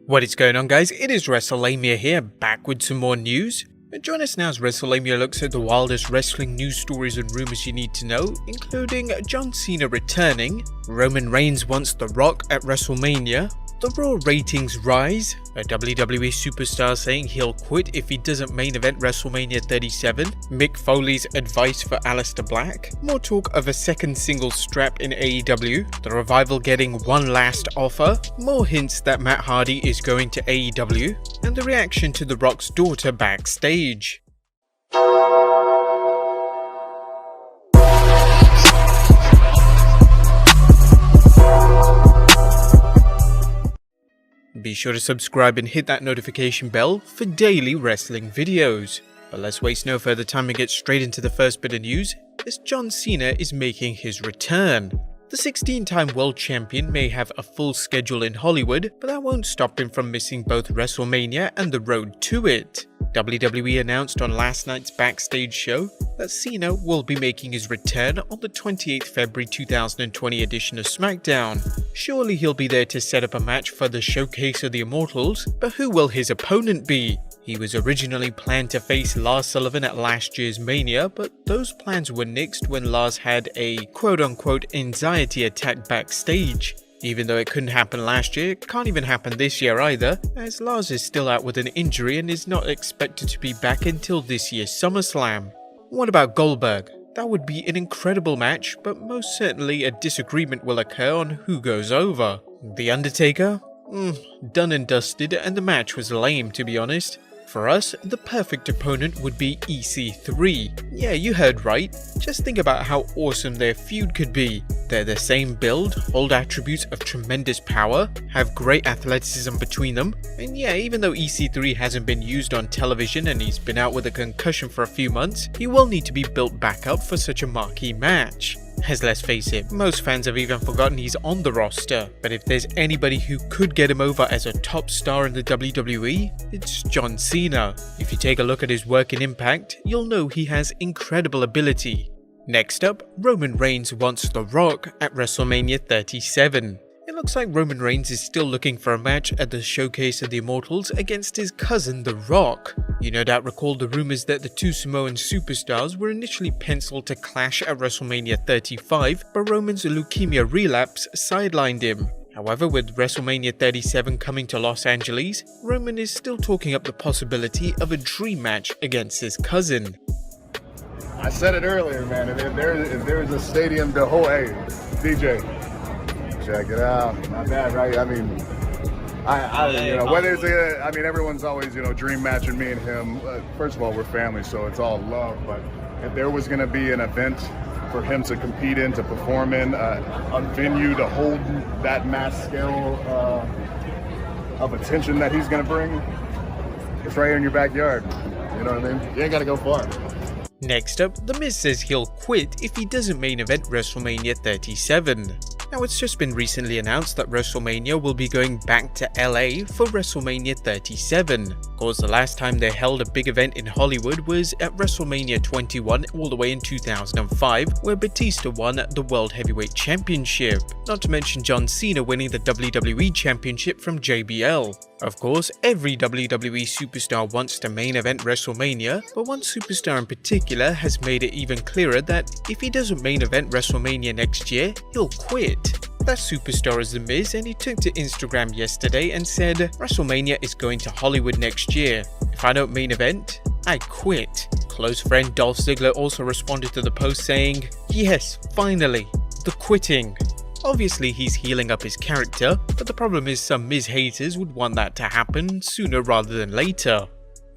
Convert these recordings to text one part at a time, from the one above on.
What is going on, guys? It is Wrestlelamia here, back with some more news. Join us now as Wrestlelamia looks at the wildest wrestling news stories and rumors you need to know, including John Cena returning, Roman Reigns wants The Rock at Wrestlemania, the Raw ratings rise, a WWE superstar saying he'll quit if he doesn't main event WrestleMania 37, Mick Foley's advice for Aleister Black, more talk of a second singles strap in AEW, the Revival getting one last offer, more hints that Matt Hardy is going to AEW, and the reaction to The Rock's daughter backstage. Be sure to subscribe and hit that notification bell for daily wrestling videos. But let's waste no further time and get straight into the first bit of news, as John Cena is making his return. The 16-time world champion may have a full schedule in Hollywood, but that won't stop him from missing both WrestleMania and the road to it. WWE announced on last night's Backstage show that Cena will be making his return on the 28th February 2020 edition of SmackDown. Surely he'll be there to set up a match for the Showcase of the Immortals, but who will his opponent be? He was originally planned to face Lars Sullivan at last year's Mania, but those plans were nixed when Lars had a quote-unquote anxiety attack backstage. Even though it couldn't happen last year, it can't even happen this year either, as Lars is still out with an injury and is not expected to be back until this year's SummerSlam. What about Goldberg? That would be an incredible match, but most certainly a disagreement will occur on who goes over. The Undertaker? Done and dusted, and the match was lame, to be honest. For us, the perfect opponent would be EC3. Yeah, you heard right. Just think about how awesome their feud could be. They're the same build, hold attributes of tremendous power, have great athleticism between them, and yeah, even though EC3 hasn't been used on television and he's been out with a concussion for a few months, he will need to be built back up for such a marquee match. As let's face it, most fans have even forgotten he's on the roster, but if there's anybody who could get him over as a top star in the WWE, it's John Cena. If you take a look at his work in Impact, you'll know he has incredible ability. Next up, Roman Reigns wants The Rock at WrestleMania 37. It looks like Roman Reigns is still looking for a match at the Showcase of the Immortals against his cousin The Rock. You no doubt recall the rumors that the two Samoan superstars were initially penciled to clash at WrestleMania 35, but Roman's leukemia relapse sidelined him. However, with WrestleMania 37 coming to Los Angeles, Roman is still talking up the possibility of a dream match against his cousin. I said it earlier, man. If there's a stadium to hold, hey, DJ, check it out. Not bad, right? I mean, whether it's everyone's always, dream matching me and him. First of all, we're family, so it's all love. But if there was going to be an event for him to compete in, to perform in, a venue to hold that mass scale of attention that he's going to bring, it's right here in your backyard. You know what I mean? You ain't got to go far. Next up, The Miz says he'll quit if he doesn't main event WrestleMania 37. Now, it's just been recently announced that WrestleMania will be going back to LA for WrestleMania 37. Of course, the last time they held a big event in Hollywood was at WrestleMania 21 all the way in 2005, where Batista won the World Heavyweight Championship, not to mention John Cena winning the WWE Championship from JBL. Of course, every WWE superstar wants to main event WrestleMania, but one superstar in particular has made it even clearer that if he doesn't main event WrestleMania next year, he'll quit. That superstar is The Miz, and he took to Instagram yesterday and said, WrestleMania is going to Hollywood next year. If I don't main event, I quit. Close friend Dolph Ziggler also responded to the post saying, yes, finally, the quitting. Obviously he's healing up his character, but the problem is some Miz haters would want that to happen sooner rather than later.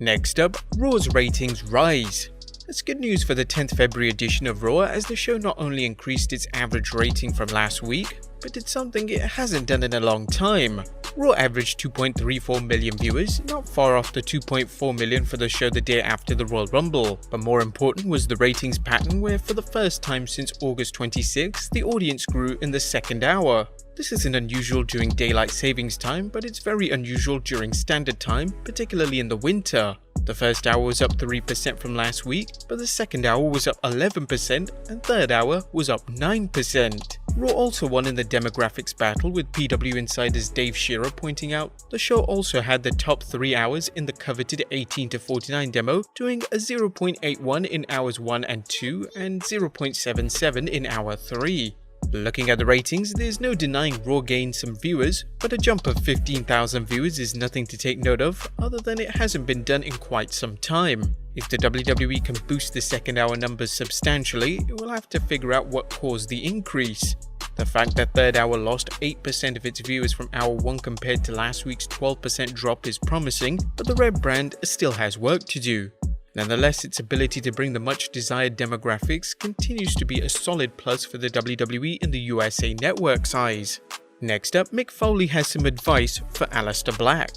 Next up, Raw's ratings rise. That's good news for the 10th February edition of Raw, as the show not only increased its average rating from last week, but did something it hasn't done in a long time. Raw averaged 2.34 million viewers, not far off the 2.4 million for the show the day after the Royal Rumble, but more important was the ratings pattern where for the first time since August 26, the audience grew in the second hour. This isn't unusual during daylight savings time, but it's very unusual during standard time, particularly in the winter. The first hour was up 3% from last week, but the second hour was up 11% and third hour was up 9%. Raw also won in the demographics battle, with PW Insider's Dave Shearer pointing out the show also had the top 3 hours in the coveted 18 to 49 demo, doing a 0.81 in hours 1 and 2 and 0.77 in hour 3. Looking at the ratings, there's no denying Raw gained some viewers, but a jump of 15,000 viewers is nothing to take note of, other than it hasn't been done in quite some time. If the WWE can boost the second hour numbers substantially, it will have to figure out what caused the increase. The fact that third hour lost 8% of its viewers from hour 1 compared to last week's 12% drop is promising, but the Red brand still has work to do. Nonetheless, its ability to bring the much desired demographics continues to be a solid plus for the WWE in the USA Network's eyes. Next up, Mick Foley has some advice for Aleister Black.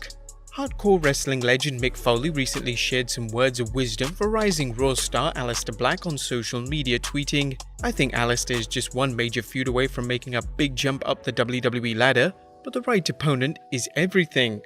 Hardcore wrestling legend Mick Foley recently shared some words of wisdom for rising Raw star Aleister Black on social media, tweeting, "I think Aleister is just one major feud away from making a big jump up the WWE ladder, but the right opponent is everything."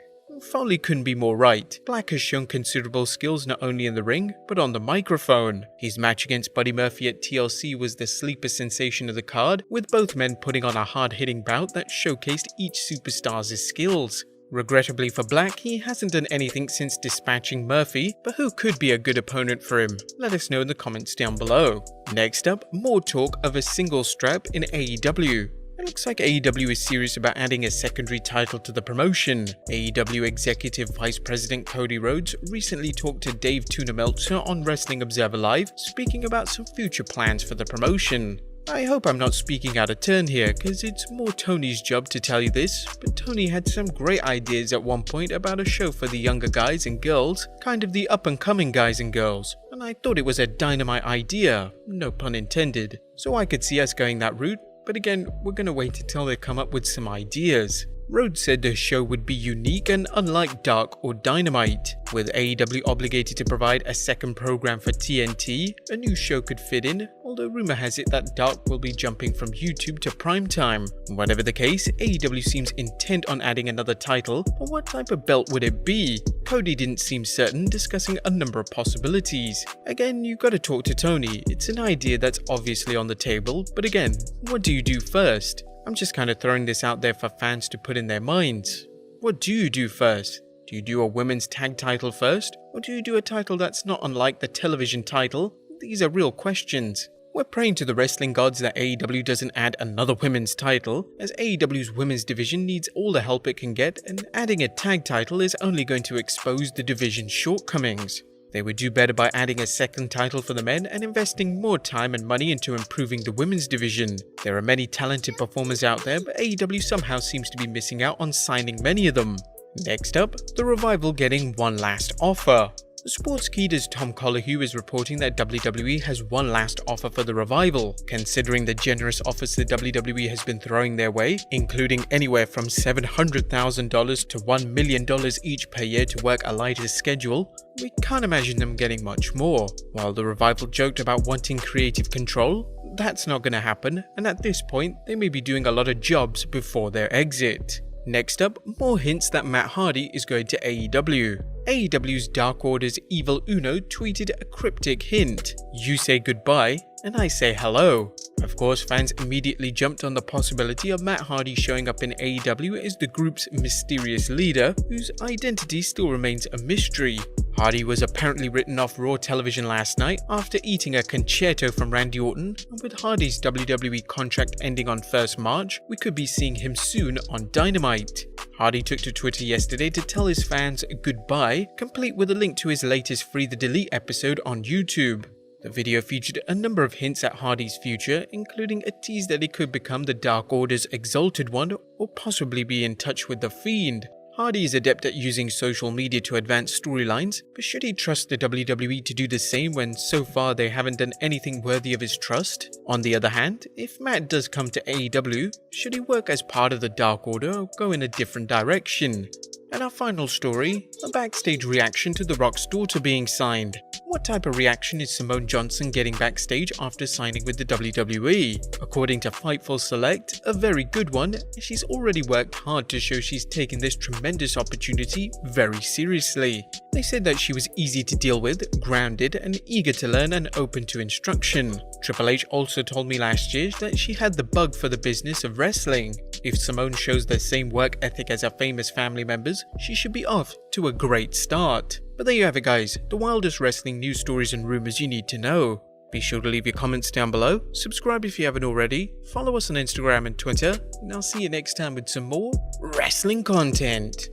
Foley couldn't be more right. Black has shown considerable skills not only in the ring, but on the microphone. His match against Buddy Murphy at TLC was the sleeper sensation of the card, with both men putting on a hard-hitting bout that showcased each superstar's skills. Regrettably for Black, he hasn't done anything since dispatching Murphy, but who could be a good opponent for him? Let us know in the comments down below. Next up, more talk of a single strap in AEW. It looks like AEW is serious about adding a secondary title to the promotion. AEW Executive Vice President Cody Rhodes recently talked to Dave Tuna Meltzer on Wrestling Observer Live, speaking about some future plans for the promotion. I hope I'm not speaking out of turn here, cause it's more Tony's job to tell you this, but Tony had some great ideas at one point about a show for the younger guys and girls, kind of the up-and-coming guys and girls, and I thought it was a dynamite idea, no pun intended, so I could see us going that route. But again, we're gonna wait until they come up with some ideas. Rhodes said the show would be unique and unlike Dark or Dynamite. With AEW obligated to provide a second program for TNT, a new show could fit in, although rumor has it that Dark will be jumping from YouTube to primetime. Whatever the case, AEW seems intent on adding another title, but what type of belt would it be? Cody didn't seem certain, discussing a number of possibilities. Again, you gotta talk to Tony. It's an idea that's obviously on the table, but again, what do you do first? I'm just kind of throwing this out there for fans to put in their minds. What do you do first? Do you do a women's tag title first? Or do you do a title that's not unlike the television title? These are real questions. We're praying to the wrestling gods that AEW doesn't add another women's title, as AEW's women's division needs all the help it can get, and adding a tag title is only going to expose the division's shortcomings. They would do better by adding a second title for the men and investing more time and money into improving the women's division. There are many talented performers out there, but AEW somehow seems to be missing out on signing many of them. Next up, the Revival getting one last offer. Sportskeeda's Tom Colohue is reporting that WWE has one last offer for the Revival. Considering the generous offers the WWE has been throwing their way, including anywhere from $700,000 to $1 million each per year to work a lighter schedule, we can't imagine them getting much more. While the Revival joked about wanting creative control, that's not going to happen, and at this point, they may be doing a lot of jobs before their exit. Next up, more hints that Matt Hardy is going to AEW. AEW's Dark Order's Evil Uno tweeted a cryptic hint: "You say goodbye, and I say hello." Of course, fans immediately jumped on the possibility of Matt Hardy showing up in AEW as the group's mysterious leader, whose identity still remains a mystery. Hardy was apparently written off Raw television last night after eating a concerto from Randy Orton, and with Hardy's WWE contract ending on 1st March, we could be seeing him soon on Dynamite. Hardy took to Twitter yesterday to tell his fans goodbye, complete with a link to his latest Free the Delete episode on YouTube. The video featured a number of hints at Hardy's future, including a tease that he could become the Dark Order's Exalted One or possibly be in touch with The Fiend. Hardy is adept at using social media to advance storylines, but should he trust the WWE to do the same when so far they haven't done anything worthy of his trust? On the other hand, if Matt does come to AEW, should he work as part of the Dark Order or go in a different direction? And our final story, a backstage reaction to The Rock's daughter being signed. What type of reaction is Simone Johnson getting backstage after signing with the WWE? According to Fightful Select, a very good one, she's already worked hard to show she's taken this tremendous opportunity very seriously. They said that she was easy to deal with, grounded, and eager to learn and open to instruction. Triple H also told me last year that she had the bug for the business of wrestling. If Simone shows the same work ethic as her famous family members, she should be off to a great start. But there you have it, guys, the wildest wrestling news stories and rumors you need to know. Be sure to leave your comments down below, subscribe if you haven't already, follow us on Instagram and Twitter, and I'll see you next time with some more wrestling content.